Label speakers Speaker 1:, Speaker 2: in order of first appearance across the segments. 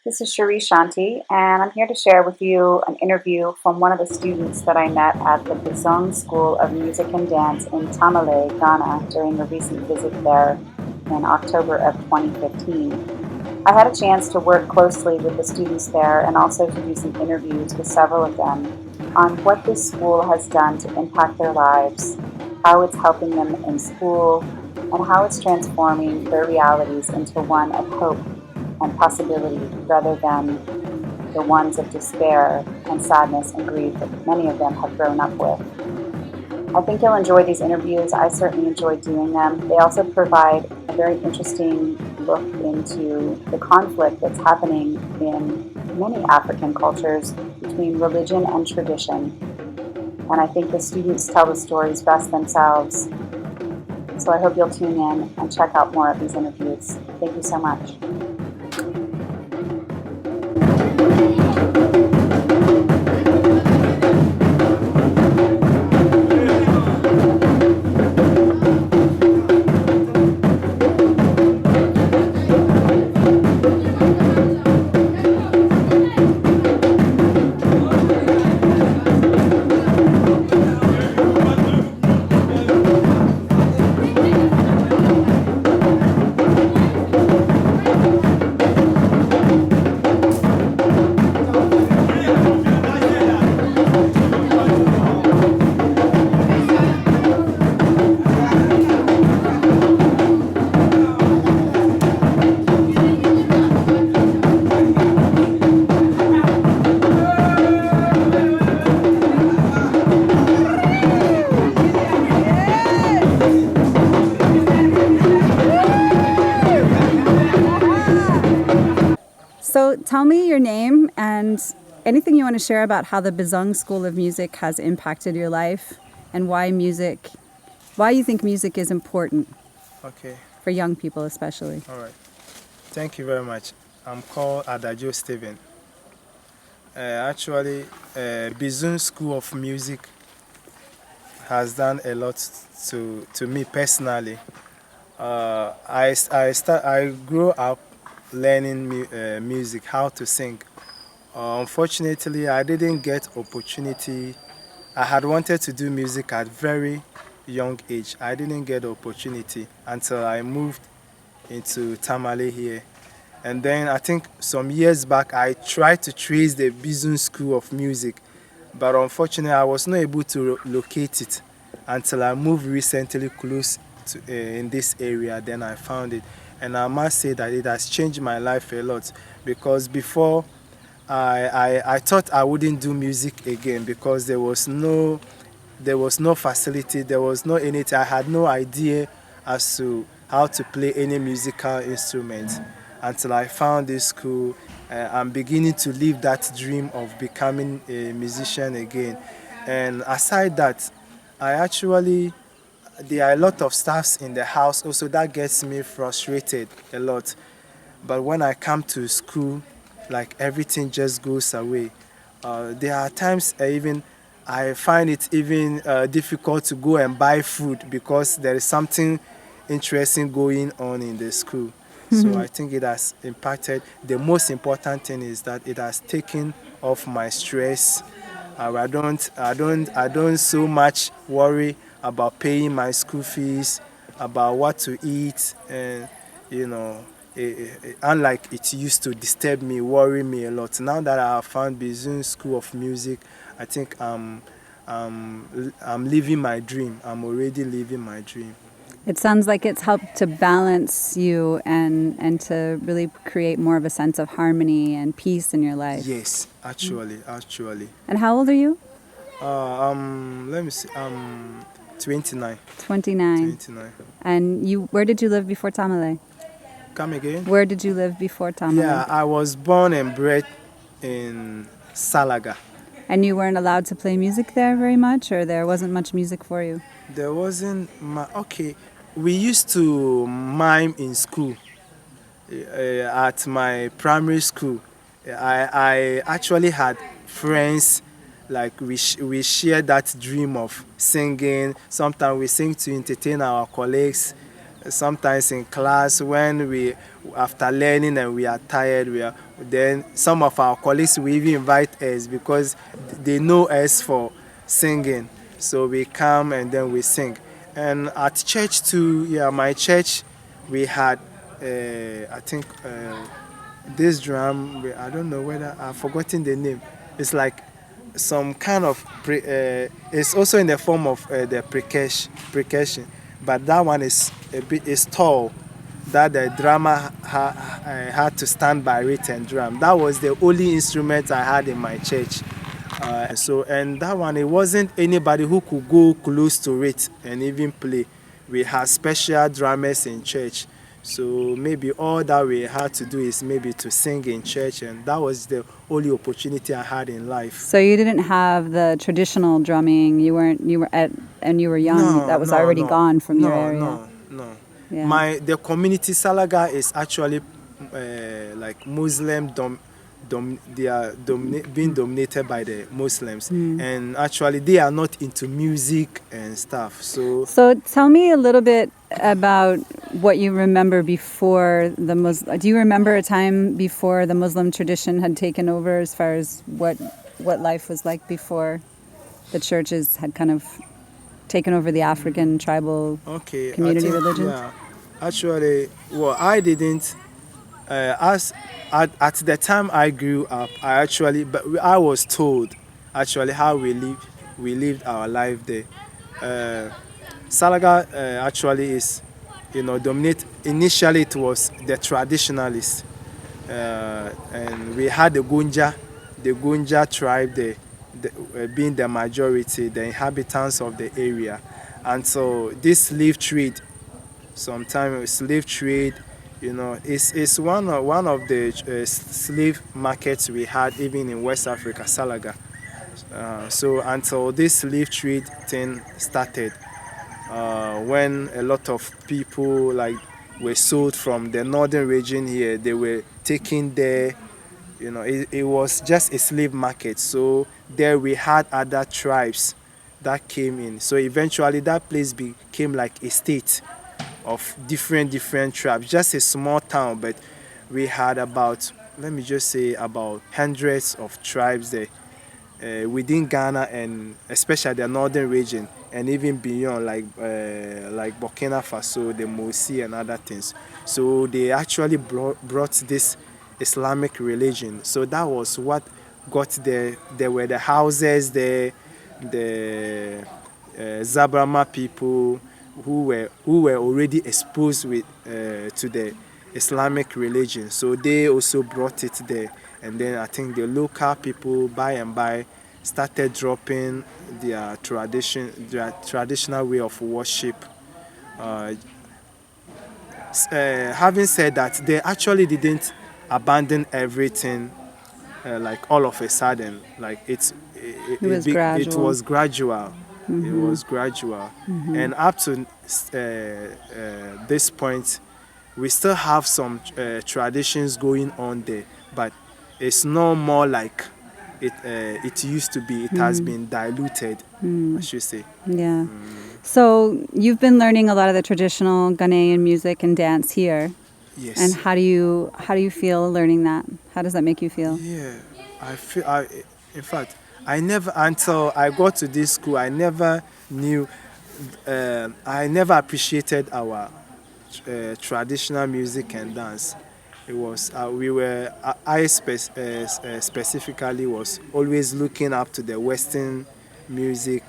Speaker 1: This is Cheri Shanti, and I'm here to share with you an interview from one of the students that I met at the Bizung School of Music and Dance in Tamale, Ghana, during a recent visit there in October of 2015. I had a chance to work closely with the students there and also to do some interviews with several of them on what this school has done to impact their lives, how it's helping them in school, and how it's transforming their realities into one of hope and possibility rather than the ones of despair and sadness and grief that many of them have grown up with. I think you'll enjoy these interviews. I certainly enjoyed doing them. They also provide a very interesting look into the conflict that's happening in many African cultures between religion and tradition. And I think the students tell the stories best themselves. So I hope you'll tune in and check out more of these interviews. Thank you so much. So tell me your name and anything you want to share about how the Bizung School of Music has impacted your life and why you think music is important
Speaker 2: Okay,
Speaker 1: for young people especially.
Speaker 2: all right. Thank you very much. I'm called Adajo Steven. Actually, Bizun School of Music has done a lot to me personally. I grew up learning music, how to sing. Unfortunately, I didn't get opportunity. I had wanted to do music at very young age. I didn't get the opportunity until I moved into Tamale here. And then I think some years back I tried to trace the Bizun School of Music, but unfortunately I was not able to locate it until I moved recently close to in this area. Then I found it, and I must say that it has changed my life a lot, because before I thought I wouldn't do music again because there was no facility, there was no anything. I had no idea as to how to play any musical instrument until I found this school. I'm beginning to live that dream of becoming a musician again. And aside that, I actually there are a lot of staffs in the house also that gets me frustrated a lot. But when I come to school, like everything just goes away. There are times even I find it even difficult to go and buy food because there is something interesting going on in the school. So I think it has impacted. The most important thing is that it has taken off my stress. I don't so much worry about paying my school fees, about what to eat, and you know, unlike it used to disturb me, worry me a lot. Now that I have found Bizun School of Music, I think I'm living my dream. I'm already living my dream.
Speaker 1: It sounds like it's helped to balance you and to really create more of a sense of harmony and peace in your life.
Speaker 2: Yes, actually.
Speaker 1: And how old are you?
Speaker 2: Let me see. 29.
Speaker 1: 29.
Speaker 2: 29.
Speaker 1: And where did you live before Tamale?
Speaker 2: Come again?
Speaker 1: Where did you live before Tamale?
Speaker 2: Yeah, I was born and bred in Salaga.
Speaker 1: And you weren't allowed to play music there very much, or there wasn't much music for you?
Speaker 2: There wasn't okay. We used to mime in school, at my primary school. I actually had friends, like we shared that dream of singing. Sometimes we sing to entertain our colleagues. Sometimes in class when after learning and we are tired, then some of our colleagues will even invite us because they know us for singing. So we come and then we sing. And at church too, yeah, my church, we had, I think, this drum. I don't know whether I've forgotten the name. It's like some kind of it's also in the form of the percussion, but that one is a bit is tall. That the drummer had to stand by it and drum. That was the only instrument I had in my church. And that one, it wasn't anybody who could go close to it and even play. We had special drummers in church. So maybe all that we had to do is maybe to sing in church, and that was the only opportunity I had in life.
Speaker 3: So you didn't have the traditional drumming. You were at, and you were young. That was already gone from your area.
Speaker 2: No.
Speaker 3: Yeah.
Speaker 2: The community Salaga is actually like they are being dominated by the Muslims, and actually they are not into music and stuff.
Speaker 3: So tell me a little bit about what you remember before the Muslim. Do you remember a time before the Muslim tradition had taken over, as far as what life was like before the churches had kind of taken over the African tribal community religions?
Speaker 2: Yeah, actually, well, I didn't. As at the time I grew up, I was told actually how we lived our life there. Salaga actually is, dominate. Initially, it was the traditionalists, and we had the Gunja tribe, being the majority, the inhabitants of the area, and so this slave trade, sometimes slave trade, is one of the slave markets we had even in West Africa, Salaga. So until this slave trade thing started, when a lot of people like were sold from the northern region here, they were taken there. It was just a slave market. So there we had other tribes that came in. So eventually that place became like a state of different tribes, just a small town, but we had about, let me just say, about hundreds of tribes there, within Ghana, and especially the northern region, and even beyond, like Burkina Faso, the Mosi, and other things. So they actually brought this Islamic religion. So that was what got there. There were the houses there, the Zabrama people who were already exposed to the Islamic religion. So they also brought it there. And then I think the local people by and by started dropping their traditional way of worship. Having said that, they actually didn't abandon everything like all of a sudden. Like
Speaker 3: It was gradual.
Speaker 2: It was gradual. It was gradual, and up to this point, we still have some traditions going on there, but it's no more like it used to be. It has been diluted, I should say.
Speaker 3: Yeah. So you've been learning a lot of the traditional Ghanaian music and dance here.
Speaker 2: Yes.
Speaker 3: And how do you feel learning that? How does that make you feel?
Speaker 2: Yeah, in fact, I never, until I got to this school, I never knew, I never appreciated our traditional music and dance. It was, specifically was always looking up to the Western music,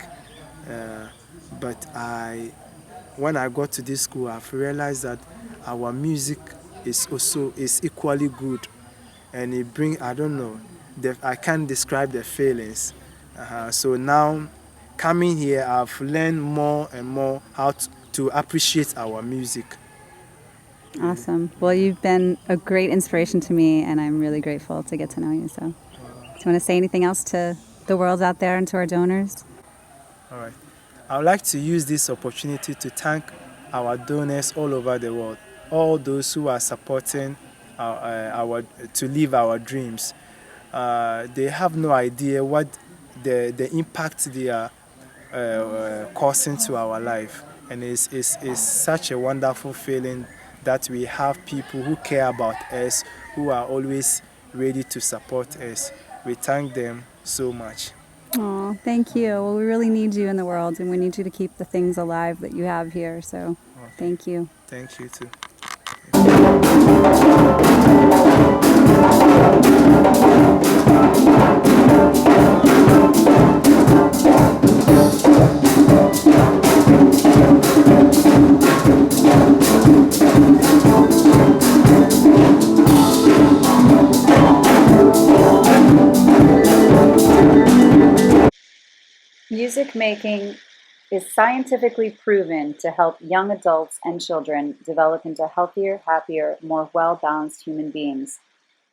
Speaker 2: but when I got to this school, I've realized that our music is equally good, and I don't know, I can't describe the feelings. So now coming here, I've learned more and more how to appreciate our music.
Speaker 3: Awesome. Well, you've been a great inspiration to me, and I'm really grateful to get to know you. So, do you want to say anything else to the world out there and to our donors?
Speaker 2: All right. I would like to use this opportunity to thank our donors all over the world, all those who are supporting to live our dreams. They have no idea what the impact they are causing to our life, and it's such a wonderful feeling that we have people who care about us, who are always ready to support us. We thank them so much.
Speaker 3: Oh, thank you. Well, we really need you in the world, and we need you to keep the things alive that you have here. So,
Speaker 2: Okay.
Speaker 3: thank you.
Speaker 2: Thank you too.
Speaker 1: Music making is scientifically proven to help young adults and children develop into healthier, happier, more well balanced human beings.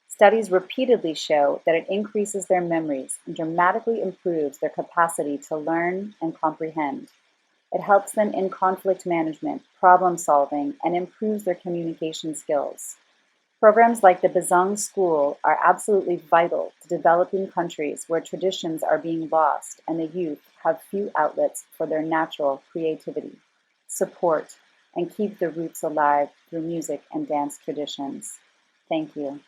Speaker 1: Studies repeatedly show that it increases their memories and dramatically improves their capacity to learn and comprehend. It helps them in conflict management, problem solving, and improves their communication skills. Programs like the Bizung School are absolutely vital to developing countries where traditions are being lost and the youth have few outlets for their natural creativity. Support and keep the roots alive through music and dance traditions. Thank you.